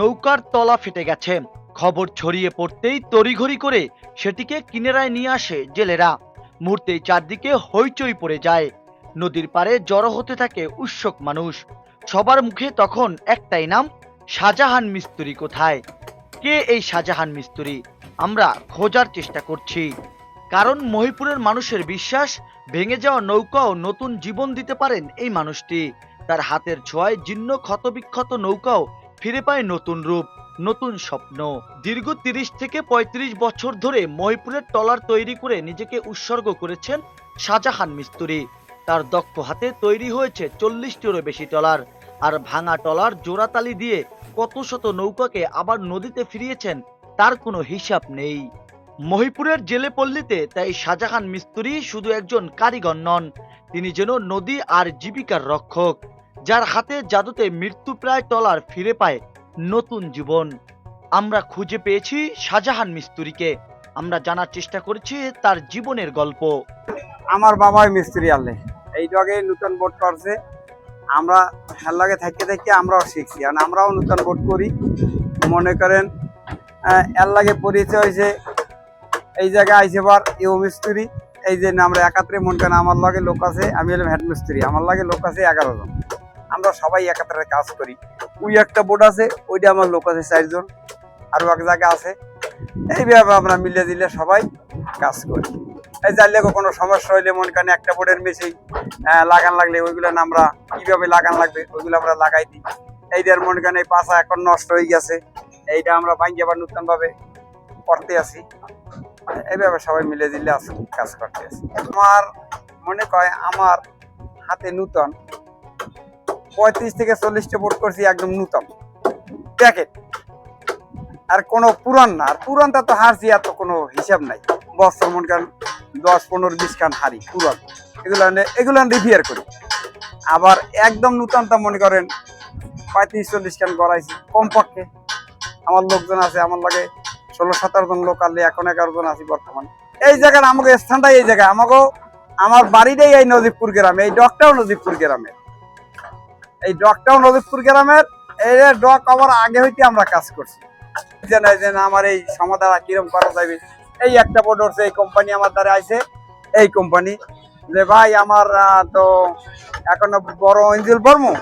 নৌকার তলা ফেটে গেছে। খবর ছড়িয়ে পড়তেই তড়িঘড়ি করে সেটিকে কিনারায় নিয়ে আসে জেলেরা। মুহূর্তেই চারদিকে হইচই পড়ে যায়। নদীর পাড়ে জড়ো হতে থাকে উৎসুক মানুষ। সবার মুখে তখন একটাই নাম, শাহজাহান মিস্ত্রি কোথায়? কে এই শাহজাহান মিস্ত্রি? আমরা খোঁজার চেষ্টা করছি। কারণ মহিপুরের মানুষের বিশ্বাস, ভেঙে যাওয়া নৌকাও নতুন জীবন দিতে পারেন এই মানুষটি। তার হাতের ছোঁয়ায় জীর্ণ ক্ষতবিক্ষত নৌকাও ফিরে পায় নতুন রূপ, নতুন স্বপ্ন। দীর্ঘ ৩০ থেকে ৩৫ বছর ধরে মহিপুরের ট্রলার তৈরি করে নিজেকে উৎসর্গ করেছেন শাহজাহান মিস্ত্রি। তার দক্ষ হাতে তৈরি হয়েছে ৪০টিরও বেশি ট্রলার। আর ভাঙা ট্রলার জোড়াতালি দিয়ে কত শত নৌকাকে আবার নদীতে ফিরিয়েছেন তার কোনো হিসাব নেই। মহিপুরের জেলে পল্লীতে তাই শাহজাহান মিস্ত্রি শুধু একজন কারিগর নন, তিনি যেন নদী আর জীবিকার রক্ষক, যার হাতে জাদুতে মৃত্যুপ্রায় ট্রলার ফিরে পায় নতুন জীবন। আমরা খুঁজে পেয়েছি শাহজাহান মিস্ত্রিকে। আমরা জানার চেষ্টা করেছি তার জীবনের গল্প। আমার বাবাই মিস্ত্রি আনলে এই ডগে নতুন বোট করছে। আমরা হের লাগে থাকতে থাকতে আমরাও শিখছি, আর আমরাও নতুন বোট করি। মনে করেন এর লাগে পরিচয় হয়েছে এই জায়গায় আইসে বার ইউ মিস্ত্রি। এই যে আমরা একাত্রে মনে করেন আমার লাগে লোক আছে, আমি হলাম হেড মিস্ত্রি, আমার লাগে লোক আছে 11 জন। আমরা সবাই একাত্রে কাজ করি। ওই একটা বোট আছে, ওইটা আমার লোক আছে 4 জন, আরও এক জায়গা আছে। এইভাবে আমরা মিলে দিলে সবাই কাজ করি। এই জানলে কোনো সমস্যা হইলে মনে করেন একটা বোর্ডের মেশিন লাগান লাগলে ওইগুলো আমরা কিভাবে লাগান লাগবে ওইগুলো আমরা লাগাই দিই। এইটার মনে করেন এই পাশা এখন নষ্ট হয়ে গেছে, এইটা আমরা ভাঙিয়ে আবার নতুন ভাবে করতে আসি। এইভাবে সবাই মিলে দিলে কাজ করতে আসি। আমার মনে কয় আমার হাতে নতুন 35 থেকে 40টা বোর্ড করছি, একদম নতুন প্যাকেট। আর কোনো পুরান না, আর পুরানটা তো হারছি এত কোনো হিসাব নাই। বছর মনে করেন 10, 15, 20 খান হারি পুরান, এগুলো রিপেয়ার করি। আবার একদম নূতনটা মনে করেন 35, 40 খান গড়াইছি কমপক্ষে। আমার লোকজন আছে, আমার লাগে 16-17 জন লোক, আনলে এখন 11 জন আছি বর্তমানে। এই জায়গার আমাকে স্থানটাই এই জায়গায়, আমার বাড়িটাই এই নদীপুর গ্রামে, এই ডকটাও নদীপুর গ্রামের, এই ডকটাও নদীপুর গ্রামের। এই ডক আবার আগে হইতে আমরা কাজ করছি। আমার এই সমাধান কিরকম করা যাবে, এই একটা বোর্ড হচ্ছে এই কোম্পানি আমার দ্বারা আইছে। এই কোম্পানি যে ভাই আমার তো এখনো বড় ইঞ্জিল বর্মু,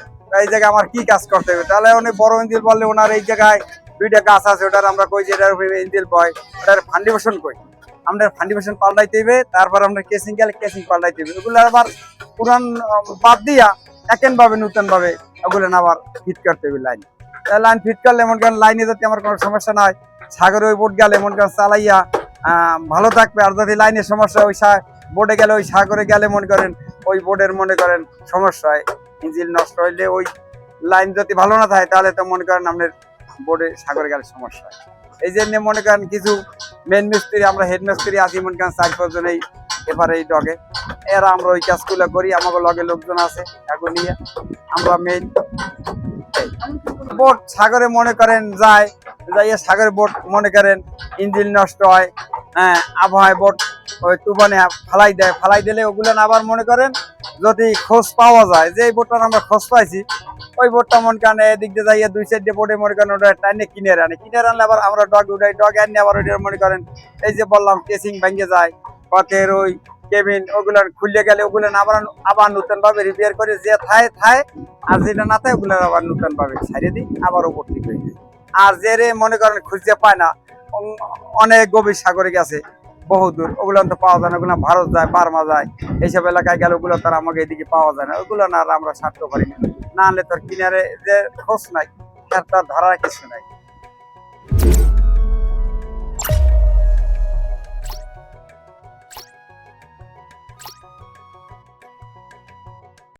এই জায়গায় আমার কি কাজ করতে হবে? তাহলে উনি বড় ইঞ্জিল বললে ওনার এই জায়গায় 2টা গাছ আছে, ওটার আমরা কই যে এটার ইঞ্জিল বয়, ওটার ফান্ডিমেশন কই, আমরা ফান্ডিমেশন পাল্টাইতে হইবে। তারপর আমরা কেসিং গেলে কেসিং পাল্টাইতে হইবে। ওগুলো আবার পুরান বাদ দিয়া একেন ভাবে নতুন ভাবে ওগুলো আবার ফিট করতে হইবে। লাইন ফিট করলে মনে করেন লাইনে যদি আমার কোনো সমস্যা না হয়, সাগরে ওই বোট গেলে মনে করেন চালাইয়া ভালো থাকবে। আর যদি লাইনের সমস্যা ওই বোর্ডে গেলে, ওই সাগরে গেলে মনে করেন ওই বোর্ডের মনে করেন সমস্যা হয়, ইঞ্জিন নষ্ট হইলে ওই লাইন যদি ভালো না থাকে তাহলে তো মনে করেন আপনার বোর্ডে সাগরে গেলে সমস্যা হয়। এই জন্য মনে করেন কিছু মেন মিস্ত্রি, আমরা হেড মিস্ত্রি আছি মনে করেন 4-5 জন এই এবারে এই ডগে, এরা আমরা ওই কাজগুলো করি। আমাকে লগে লোকজন আছে, এখন নিয়ে আমরা মেন বোট সাগরে মনে করেন যাইয়া সাগরে বোট মনে করেন ইঞ্জিন নষ্ট হয়, আবহাওয়ায় বোট ওই তুফানে ফালাই দিলে ওগুলো আবার মনে করেন যদি খোঁজ পাওয়া যায়, যে এই বোটটার আমরা খোঁজ পাইছি, ওই বোটটা মনে করেন এদিক দিয়ে যাইয়া 2-4টে বোটে মনে করেন ওটা টাইনে কিনে আনলে আবার আমরা ডগ উঠাই, ডগ আনলে আবার ওইটা মনে করেন এই যে বললাম কেসিং ভেঙে যায়, পথের ওই কেবিন ওগুলো খুলে গেলে ওগুলো আবার নতুন ভাবে রিপেয়ার করে, যে থায় আর যেটা না থাকে ওগুলো আবার নতুন ভাবে ছাড়িয়ে দিই, আবার উপর ঠিক হয়ে যায়। আর যে রে মনে করেন খুঁজতে পায় না, অনেক গভীর সাগরে গেছে বহুদূর, ওগুলো তো পাওয়া যায় না, ওগুলো ভারত যায়, বার্মা যায়, এইসব এলাকায় গেলে ওগুলো তার আমাকে এদিকে পাওয়া যায় না, ওগুলো না আমরা ছাড়তে পারি না। না আনলে তোর কিনারে যে খোঁজ নাই, তার ধরার কিছু নাই।